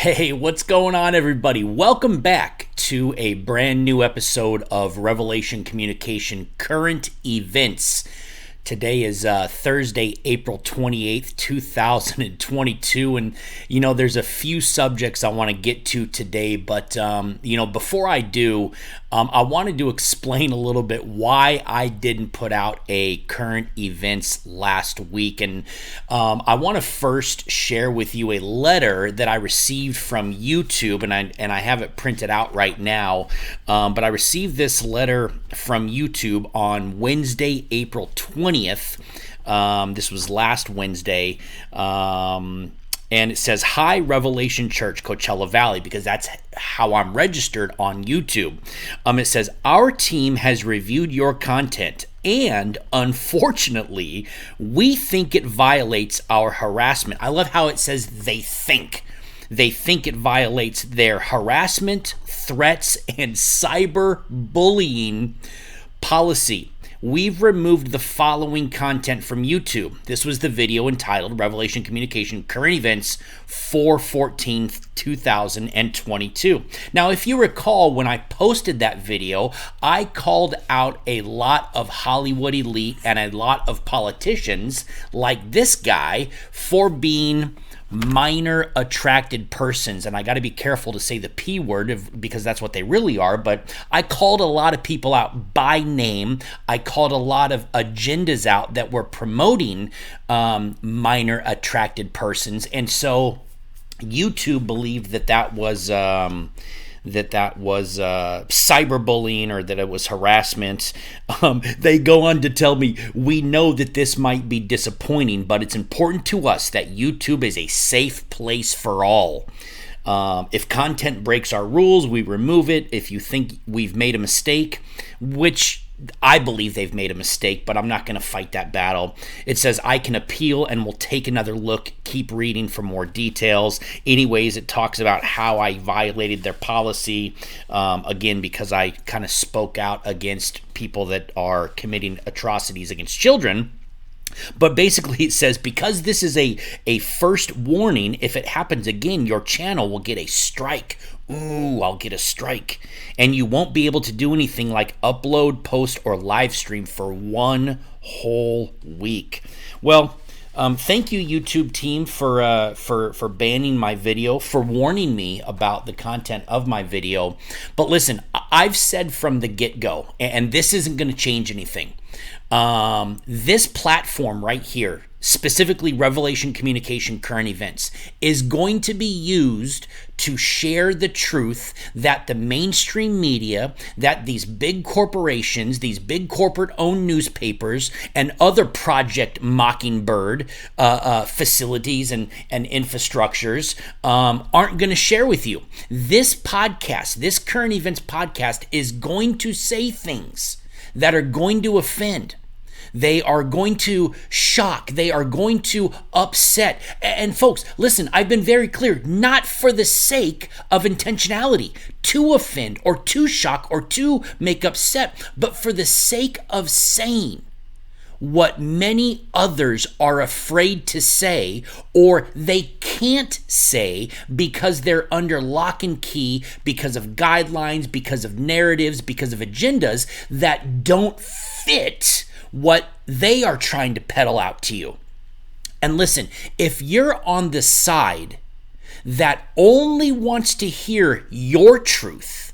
Hey, what's going on, everybody? Welcome back to a brand new episode of Revelation Communication Current Events. Today is Thursday, April 28th, 2022, and there's a few subjects I want to get to today, but before I do, I wanted to explain a little bit why I didn't put out a current events last week, and I want to first share with you a letter that I received from YouTube, and I have it printed out right now, but I received this letter from YouTube on Wednesday, April 20th. This was last Wednesday. And it says, "Hi, Revelation Church, Coachella Valley," because that's how I'm registered on YouTube. It says, "Our team has reviewed your content, and unfortunately, we think it violates our harassment." I love how it says they think. They think it violates their harassment, threats, and cyberbullying policy. "We've removed the following content from YouTube." This was the video entitled Revelation Communication Current Events 4/14/2022. Now, if you recall, when I posted that video, I called out a lot of Hollywood elite and a lot of politicians like this guy for being minor attracted persons, and I got to be careful to say the P word because that's what they really are, but I called a lot of people out by name. I called a lot of agendas out that were promoting minor attracted persons, and so YouTube believed that was cyberbullying or that it was harassment. They go on to tell me, "We know that this might be disappointing, but it's important to us that YouTube is a safe place for all. If content breaks our rules, we remove it. If you think we've made a mistake," which I believe they've made a mistake, but I'm not going to fight that battle. It says, "I can appeal and we'll take another look. Keep reading for more details." Anyways, it talks about how I violated their policy, again, because I kind of spoke out against people that are committing atrocities against children. But basically it says, because this is a first warning, if it happens again, your channel will get a strike. Ooh, I'll get a strike. "And you won't be able to do anything like upload, post, or live stream for one whole week." Well, thank you, YouTube team, for banning my video, for warning me about the content of my video. But listen, I've said from the get-go, and this isn't going to change anything. This platform right here, specifically Revelation Communication Current Events, is going to be used to share the truth that the mainstream media, that these big corporations, these big corporate-owned newspapers, and other Project Mockingbird facilities and infrastructures aren't going to share with you. This podcast, this Current Events podcast, is going to say things that are going to offend. They are going to shock. They are going to upset. And folks, listen, I've been very clear, not for the sake of intentionality, to offend or to shock or to make upset, but for the sake of saying what many others are afraid to say, or they can't say because they're under lock and key, because of guidelines, because of narratives, because of agendas that don't fit what they are trying to peddle out to you. And listen, if you're on the side that only wants to hear your truth,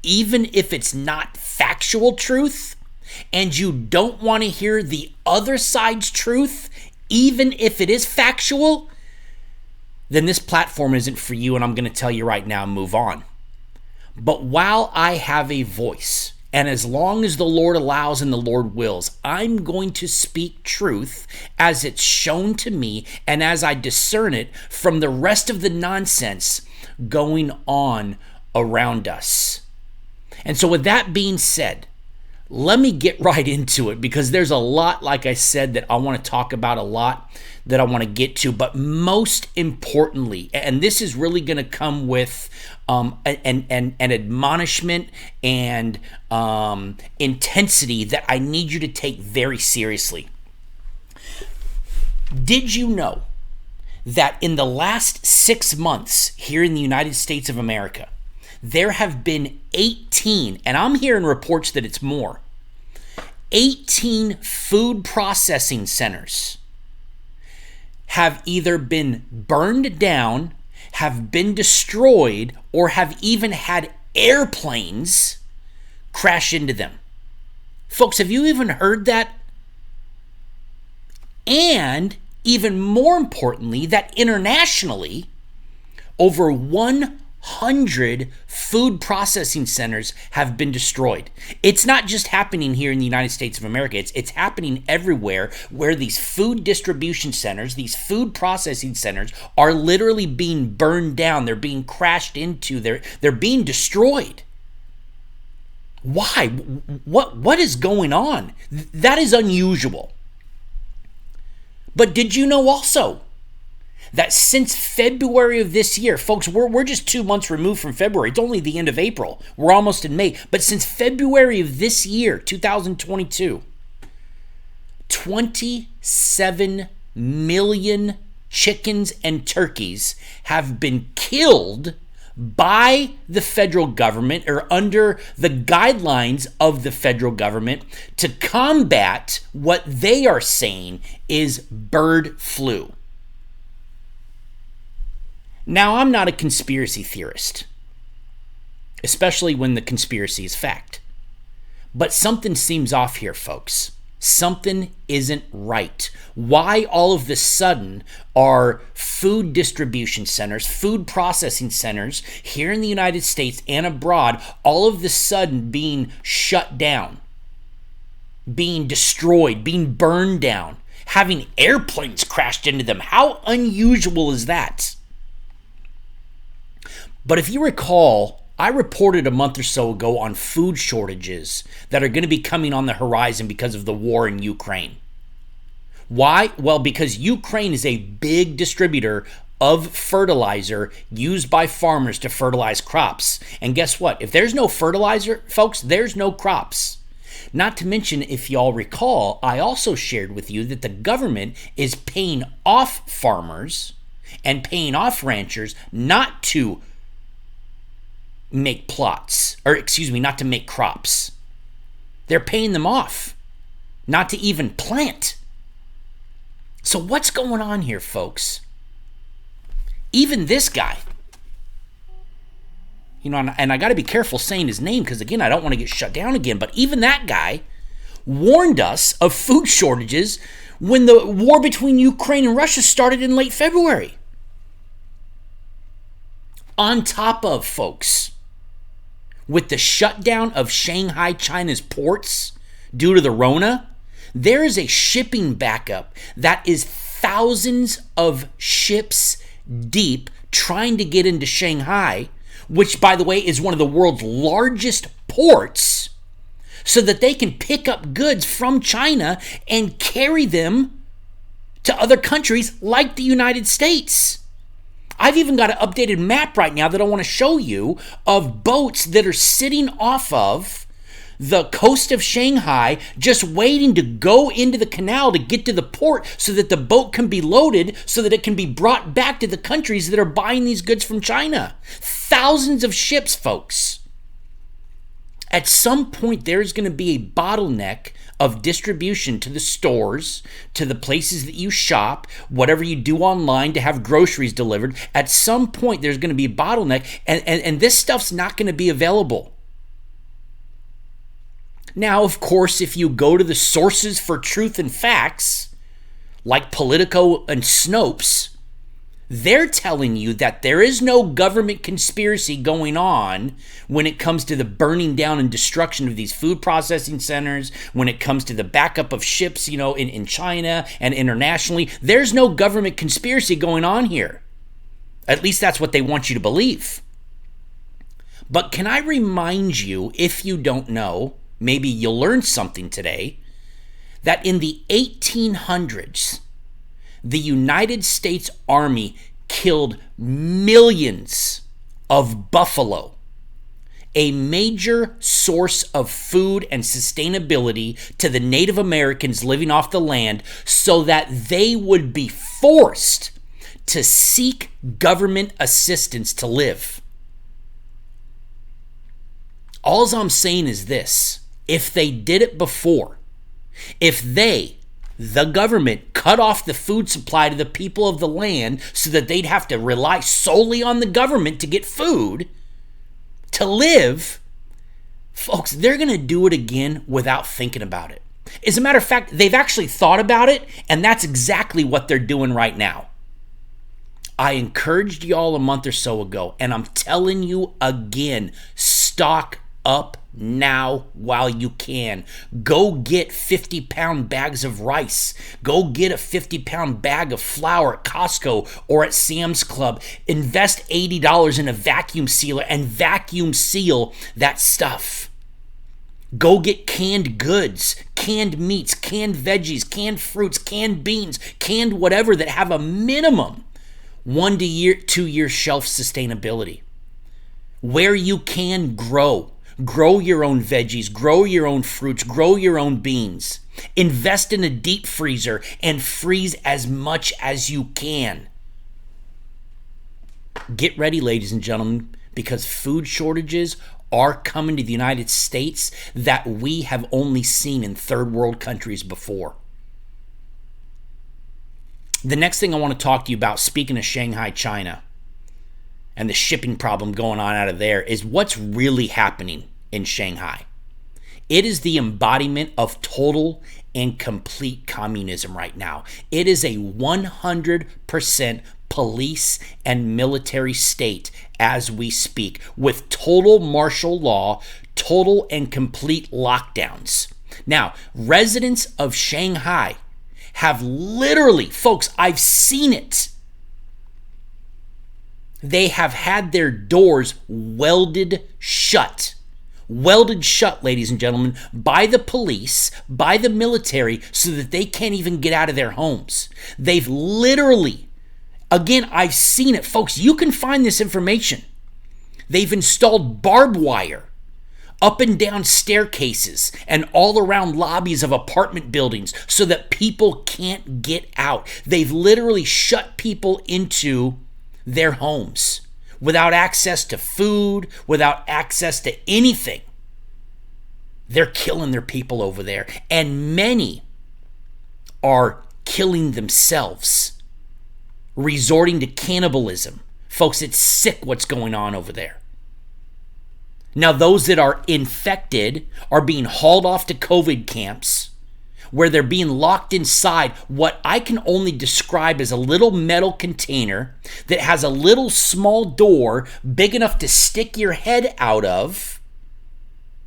even if it's not factual truth, and you don't want to hear the other side's truth, even if it is factual, then this platform isn't for you, and I'm going to tell you right now, move on. But while I have a voice, and as long as the Lord allows and the Lord wills, I'm going to speak truth as it's shown to me and as I discern it from the rest of the nonsense going on around us. And so with that being said, let me get right into it, because there's a lot, like I said, that I want to talk about, a lot that I want to get to. But most importantly, and this is really going to come with an admonishment and intensity that I need you to take very seriously. Did you know that in the last 6 months here in the United States of America, there have been 18, and I'm hearing reports that it's more, 18 food processing centers have either been burned down, have been destroyed, or have even had airplanes crash into them. Folks, have you even heard that? And even more importantly, that internationally, over 100 food processing centers have been destroyed. It's not just happening here in the United States of America. It's happening everywhere where these food distribution centers, these food processing centers are literally being burned down. They're being crashed into. They're being destroyed. Why? What is going on? That is unusual. But did you know also that since February of this year, folks, we're just 2 months removed from February. It's only the end of April. We're almost in May. But since February of this year, 2022, 27 million chickens and turkeys have been killed by the federal government or under the guidelines of the federal government to combat what they are saying is bird flu. Now, I'm not a conspiracy theorist, especially when the conspiracy is fact. But something seems off here, folks. Something isn't right. Why all of a sudden are food distribution centers, food processing centers here in the United States and abroad all of a sudden being shut down, being destroyed, being burned down, having airplanes crashed into them? How unusual is that? But if you recall, I reported a month or so ago on food shortages that are going to be coming on the horizon because of the war in Ukraine. Why? Well, because Ukraine is a big distributor of fertilizer used by farmers to fertilize crops. And guess what? If there's no fertilizer, folks, there's no crops. Not to mention, if y'all recall, I also shared with you that the government is paying off farmers and paying off ranchers not to make plots, not to make crops. They're paying them off, not to even plant. So what's going on here, folks? Even this guy, and I got to be careful saying his name because, again, I don't want to get shut down again, but even that guy warned us of food shortages when the war between Ukraine and Russia started in late February. On top of, folks, with the shutdown of Shanghai, China's ports due to the Rona, there is a shipping backup that is thousands of ships deep trying to get into Shanghai, which, by the way, is one of the world's largest ports, so that they can pick up goods from China and carry them to other countries like the United States. I've even got an updated map right now that I want to show you of boats that are sitting off of the coast of Shanghai just waiting to go into the canal to get to the port so that the boat can be loaded so that it can be brought back to the countries that are buying these goods from China. Thousands of ships, folks. At some point, there's going to be a bottleneck of distribution to the stores, to the places that you shop, whatever you do online to have groceries delivered. At some point, there's going to be a bottleneck, and this stuff's not going to be available. Now, of course, if you go to the sources for truth and facts, like Politico and Snopes, they're telling you that there is no government conspiracy going on when it comes to the burning down and destruction of these food processing centers, when it comes to the backup of ships, in China and internationally. There's no government conspiracy going on here. At least that's what they want you to believe. But can I remind you, if you don't know, maybe you'll learn something today, that in the 1800s, the United States Army killed millions of buffalo, a major source of food and sustainability to the Native Americans living off the land, so that they would be forced to seek government assistance to live. All I'm saying is this: if they did it before, if they, the government, cut off the food supply to the people of the land so that they'd have to rely solely on the government to get food to live, folks, they're going to do it again without thinking about it. As a matter of fact, they've actually thought about it, and that's exactly what they're doing right now. I encouraged y'all a month or so ago, and I'm telling you again, stock up now while you can. Go get 50-pound bags of rice. Go get a 50-pound bag of flour at Costco or at Sam's Club. Invest $80 in a vacuum sealer and vacuum seal that stuff. Go get canned goods, canned meats, canned veggies, canned fruits, canned beans, canned whatever that have a minimum 1 to 2 year shelf sustainability. Where you can grow your own veggies, grow your own fruits, grow your own beans. Invest in a deep freezer and freeze as much as you can. Get ready, ladies and gentlemen, because food shortages are coming to the United States that we have only seen in third world countries before. The next thing I want to talk to you about, speaking of Shanghai, China, and the shipping problem going on out of there, is what's really happening in Shanghai. It is the embodiment of total and complete communism right now. It is a 100% police and military state as we speak, with total martial law, total and complete lockdowns. Now, residents of Shanghai have literally, folks, I've seen it. They have had their doors welded shut. Welded shut, ladies and gentlemen, by the police, by the military, so that they can't even get out of their homes. They've literally, again, I've seen it. Folks, you can find this information. They've installed barbed wire up and down staircases and all around lobbies of apartment buildings so that people can't get out. They've literally shut people into their homes without access to food, without access to anything. They're killing their people over there, and many are killing themselves, resorting to cannibalism. Folks, it's sick what's going on over there. Now, those that are infected are being hauled off to COVID camps, where they're being locked inside what I can only describe as a little metal container that has a little small door big enough to stick your head out of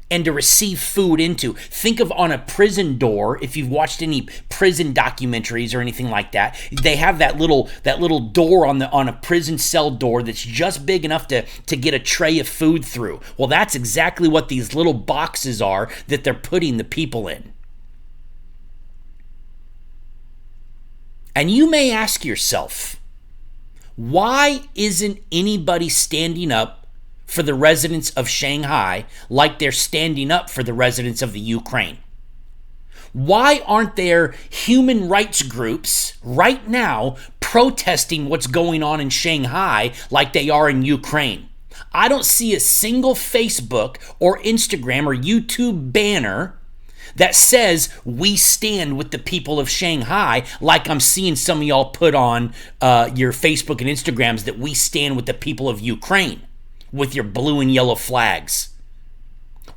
and to receive food into. Think of on a prison door, if you've watched any prison documentaries or anything like that, they have that little door on a prison cell door that's just big enough to get a tray of food through. Well, that's exactly what these little boxes are that they're putting the people in. And you may ask yourself, why isn't anybody standing up for the residents of Shanghai like they're standing up for the residents of the Ukraine? Why aren't there human rights groups right now protesting what's going on in Shanghai like they are in Ukraine? I don't see a single Facebook or Instagram or YouTube banner that says we stand with the people of Shanghai, like I'm seeing some of y'all put on your Facebook and Instagrams that we stand with the people of Ukraine with your blue and yellow flags.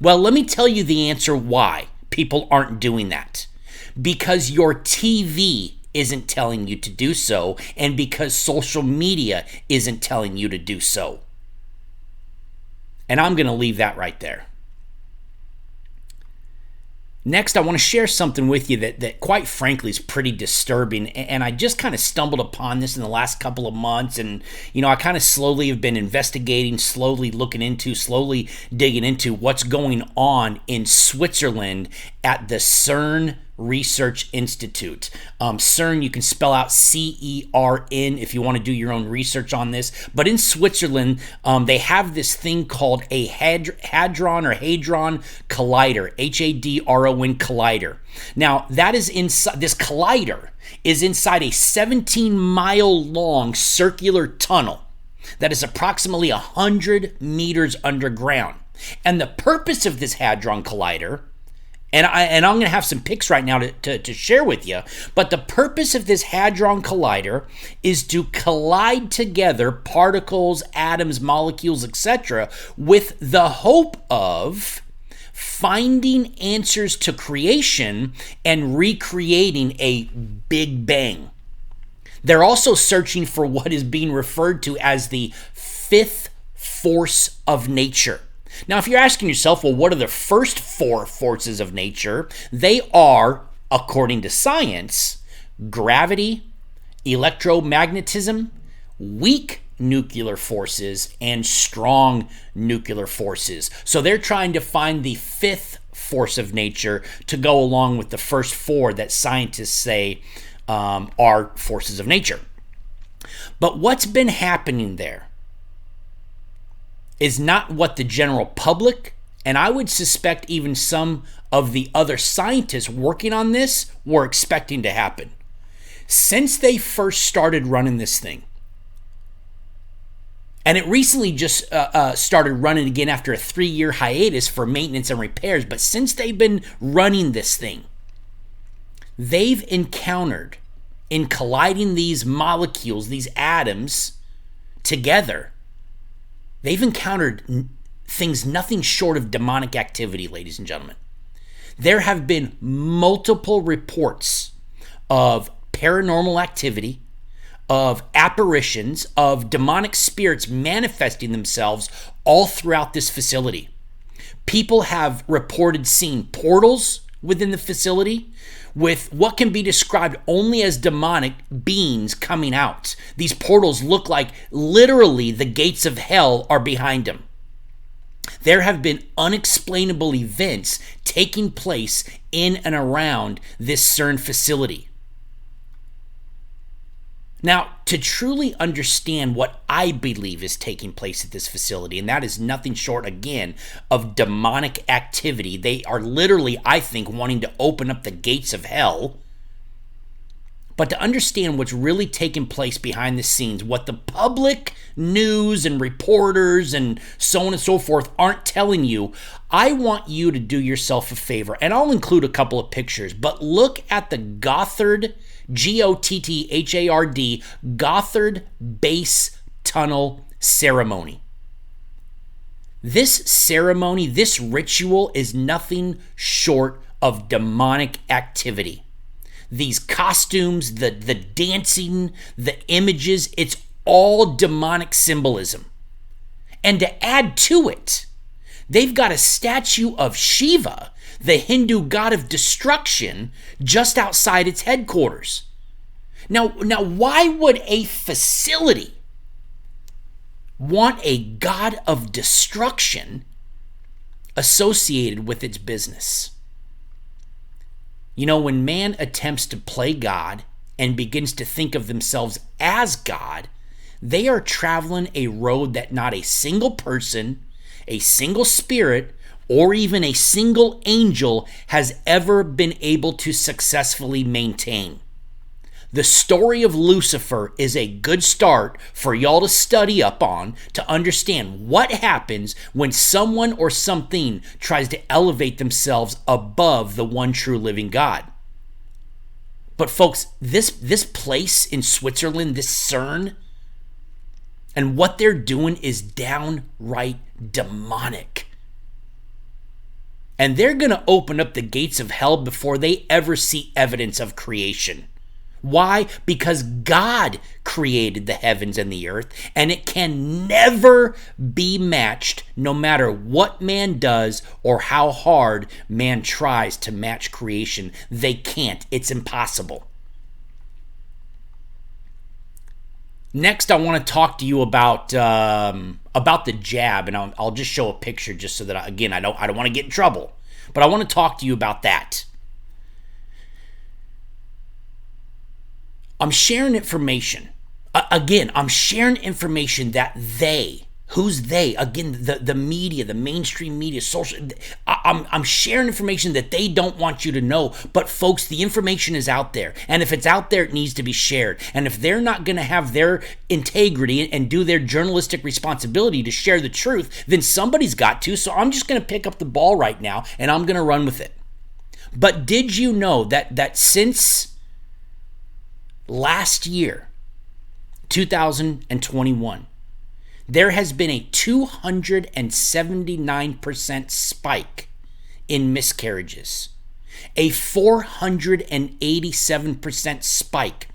Well, let me tell you the answer why people aren't doing that. Because your TV isn't telling you to do so, and because social media isn't telling you to do so. And I'm going to leave that right there. Next, I want to share something with you that quite frankly is pretty disturbing. And I just kind of stumbled upon this in the last couple of months. And, I kind of slowly have been investigating, slowly looking into, slowly digging into what's going on in Switzerland at the CERN Research Institute. CERN, you can spell out CERN if you want to do your own research on this. But in Switzerland, they have this thing called a hadron collider, HADRON collider. Now, that is inside, this collider is inside a 17-mile long circular tunnel that is approximately 100 meters underground. And the purpose of this Hadron Collider, and I'm going to have some pics right now to share with you, but the purpose of this Hadron Collider is to collide together particles, atoms, molecules, etc., with the hope of finding answers to creation and recreating a Big Bang. They're also searching for what is being referred to as the fifth force of nature. Now, if you're asking yourself, well, what are the first four forces of nature? They are, according to science, gravity, electromagnetism, weak nuclear forces, and strong nuclear forces. So they're trying to find the fifth force of nature to go along with the first four that scientists say are forces of nature. But what's been happening there is not what the general public, and I would suspect even some of the other scientists working on this, were expecting to happen. Since they first started running this thing, and it recently just started running again after a 3-year hiatus for maintenance and repairs, but since they've been running this thing, they've encountered, in colliding these molecules, these atoms together, they've encountered things nothing short of demonic activity, ladies and gentlemen. There have been multiple reports of paranormal activity, of apparitions, of demonic spirits manifesting themselves all throughout this facility. People have reported seeing portals within the facility with what can be described only as demonic beings coming out. These portals look like literally the gates of hell are behind them. There have been unexplainable events taking place in and around this CERN facility. Now, to truly understand what I believe is taking place at this facility, and that is nothing short, again, of demonic activity. They are literally, I think, wanting to open up the gates of hell. But to understand what's really taking place behind the scenes, what the public news and reporters and so on and so forth aren't telling you, I want you to do yourself a favor. And I'll include a couple of pictures, but look at the Gotthard, Gotthard, Gotthard Base Tunnel ceremony. This ceremony, this ritual is nothing short of demonic activity. These costumes, the dancing, the images, it's all demonic symbolism. And to add to it, they've got a statue of Shiva, the Hindu god of destruction, just outside its headquarters. Now, why would a facility want a god of destruction associated with its business? You know, when man attempts to play God and begins to think of themselves as God, they are traveling a road that not a single person, a single spirit, or even a single angel has ever been able to successfully maintain. The story of Lucifer is a good start for y'all to study up on, to understand what happens when someone or something tries to elevate themselves above the one true living God. But folks, this place in Switzerland, this CERN, and what they're doing is downright demonic. And they're going to open up the gates of hell before they ever see evidence of creation. Why? Because God created the heavens and the earth, and it can never be matched no matter what man does or how hard man tries to match creation. They can't. It's impossible. Next, I want to talk to you about the jab, and I'll just show a picture just so that I don't want to get in trouble. But I want to talk to you about that. I'm sharing information. Again, I'm sharing information that who's they? Again, the media, the mainstream media, social. I'm sharing information that they don't want you to know. But folks, the information is out there. And if it's out there, it needs to be shared. And if they're not going to have their integrity and do their journalistic responsibility to share the truth, then somebody's got to. So I'm just going to pick up the ball right now and I'm going to run with it. But did you know that since last year, 2021, there has been a 279% spike in miscarriages, a 487% spike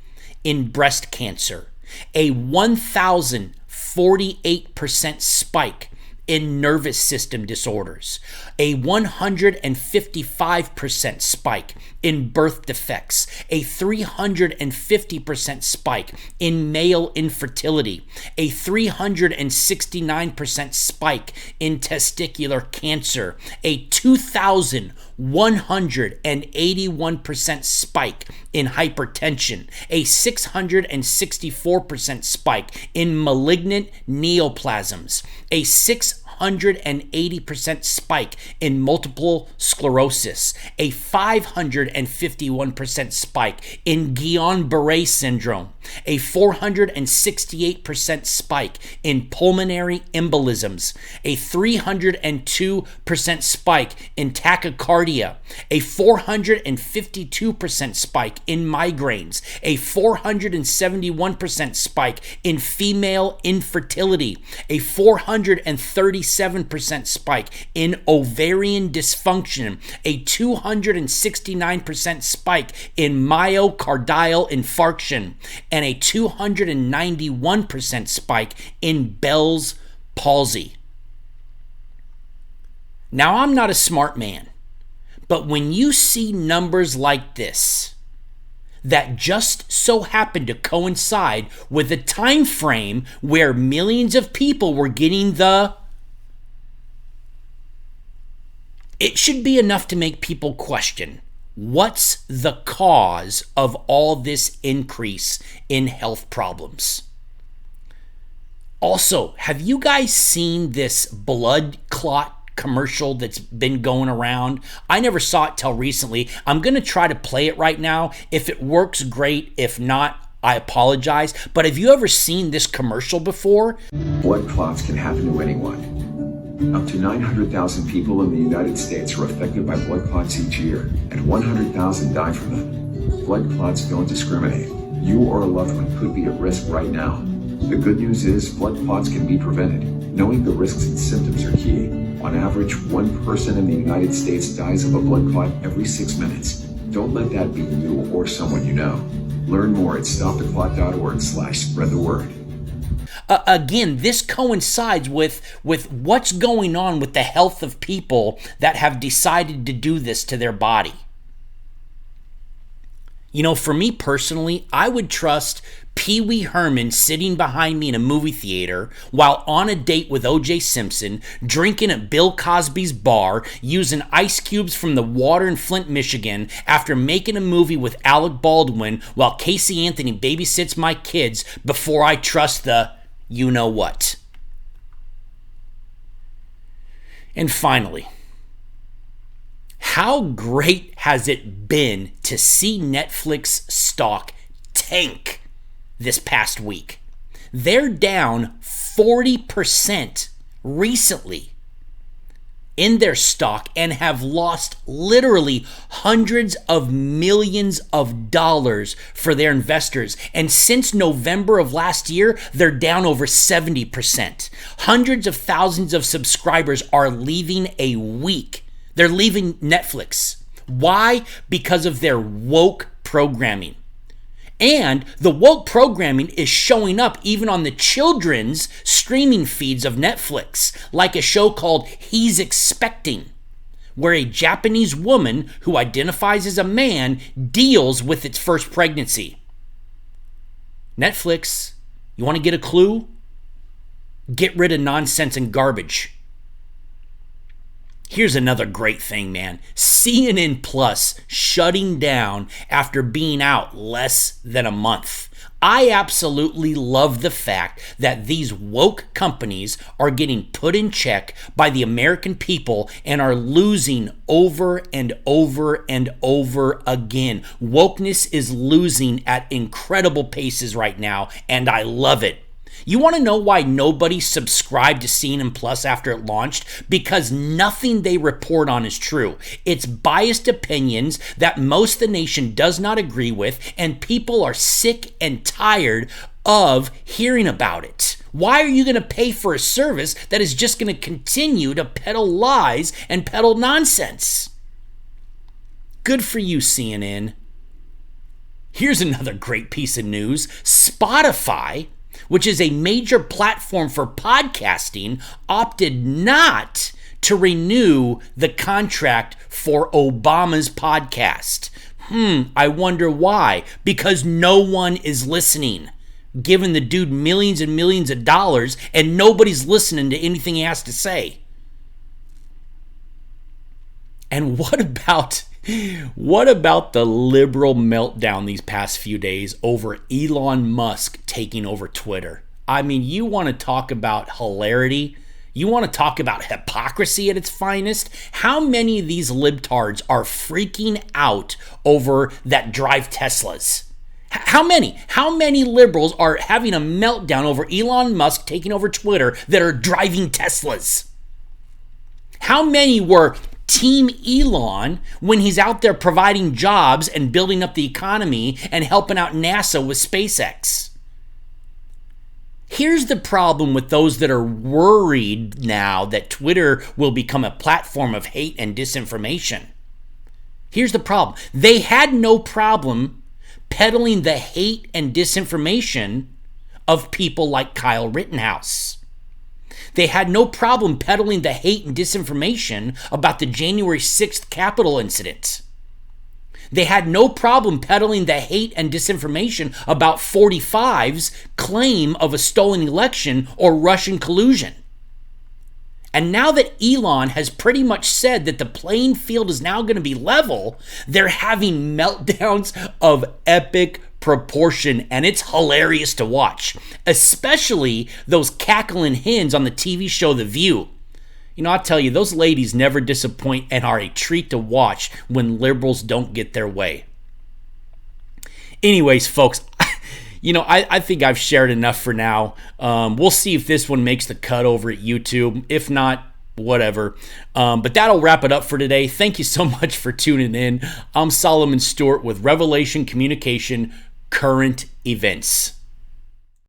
in breast cancer, a 1,048% spike in nervous system disorders, a 155% spike in birth defects, a 350% spike in male infertility, a 369% spike in testicular cancer, a 2,181% spike in hypertension, a 664% spike in malignant neoplasms, a 680% spike in multiple sclerosis, a 551% spike in Guillain-Barré syndrome, a 468% spike in pulmonary embolisms, a 302% spike in tachycardia, a 452% spike in migraines, a 471% spike in female infertility, a 437% spike in ovarian dysfunction, a 269% spike in myocardial infarction, and a 291% spike in Bell's palsy. Now, I'm not a smart man, but when you see numbers like this that just so happen to coincide with a time frame where millions of people were getting it should be enough to make people question, what's the cause of all this increase in health problems? Also, have you guys seen this blood clot commercial that's been going around? I never saw it till recently. I'm going to try to play it right now. If it works, great. If not, I apologize. But have you ever seen this commercial before? Blood clots can happen to anyone. Up to 900,000 people in the United States are affected by blood clots each year, and 100,000 die from them. Blood clots don't discriminate. You or a loved one could be at risk right now. The good news is blood clots can be prevented. Knowing the risks and symptoms are key. On average, one person in the United States dies of a blood clot every 6 minutes. Don't let that be you or someone you know. Learn more at stoptheclot.org/spread the word. Again, this coincides with what's going on with the health of people that have decided to do this to their body. You know, for me personally, I would trust Pee Wee Herman sitting behind me in a movie theater while on a date with O.J. Simpson, drinking at Bill Cosby's bar, using ice cubes from the water in Flint, Michigan, after making a movie with Alec Baldwin while Casey Anthony babysits my kids, before I trust the you-know-what. And finally, how great has it been to see Netflix stock tank this past week? They're down 40% recently in their stock and have lost literally hundreds of millions of dollars for their investors. And since November of last year, they're down over 70%. Hundreds of thousands of subscribers are leaving a week. They're leaving Netflix. Why? Because of their woke programming. And the woke programming is showing up even on the children's streaming feeds of Netflix, like a show called He's Expecting, where a Japanese woman who identifies as a man deals with its first pregnancy. Netflix, you want to get a clue? Get rid of nonsense and garbage. Here's another great thing, man. CNN Plus shutting down after being out less than a month. I absolutely love the fact that these woke companies are getting put in check by the American people and are losing over and over and over again. Wokeness is losing at incredible paces right now, and I love it. You want to know why nobody subscribed to CNN Plus after it launched? Because nothing they report on is true. It's biased opinions that most of the nation does not agree with, and people are sick and tired of hearing about it. Why are you going to pay for a service that is just going to continue to peddle lies and peddle nonsense? Good for you, CNN. Here's another great piece of news. Spotify, which is a major platform for podcasting, opted not to renew the contract for Obama's podcast. I wonder why. Because no one is listening. Giving the dude millions and millions of dollars and nobody's listening to anything he has to say. And what about the liberal meltdown these past few days over Elon Musk taking over Twitter? I mean, you want to talk about hilarity? You want to talk about hypocrisy at its finest? How many of these libtards are freaking out over that drive Teslas? How many? How many liberals are having a meltdown over Elon Musk taking over Twitter that are driving Teslas? How many were Team Elon when he's out there providing jobs and building up the economy and helping out NASA with SpaceX? Here's the problem with those that are worried now that Twitter will become a platform of hate and disinformation. Here's the problem. They had no problem peddling the hate and disinformation of people like Kyle Rittenhouse. They had no problem peddling the hate and disinformation about the January 6th Capitol incident. They had no problem peddling the hate and disinformation about 45's claim of a stolen election or Russian collusion. And now that Elon has pretty much said that the playing field is now going to be level, they're having meltdowns of epic proportion, and it's hilarious to watch, especially those cackling hens on the TV show The View. You know, I'll tell you, those ladies never disappoint and are a treat to watch when liberals don't get their way. Anyways, folks, I think I've shared enough for now. We'll see if this one makes the cut over at YouTube. If not, whatever. But that'll wrap it up for today. Thank you so much for tuning in. I'm Solomon Stewart with Revelation Communication Current Events.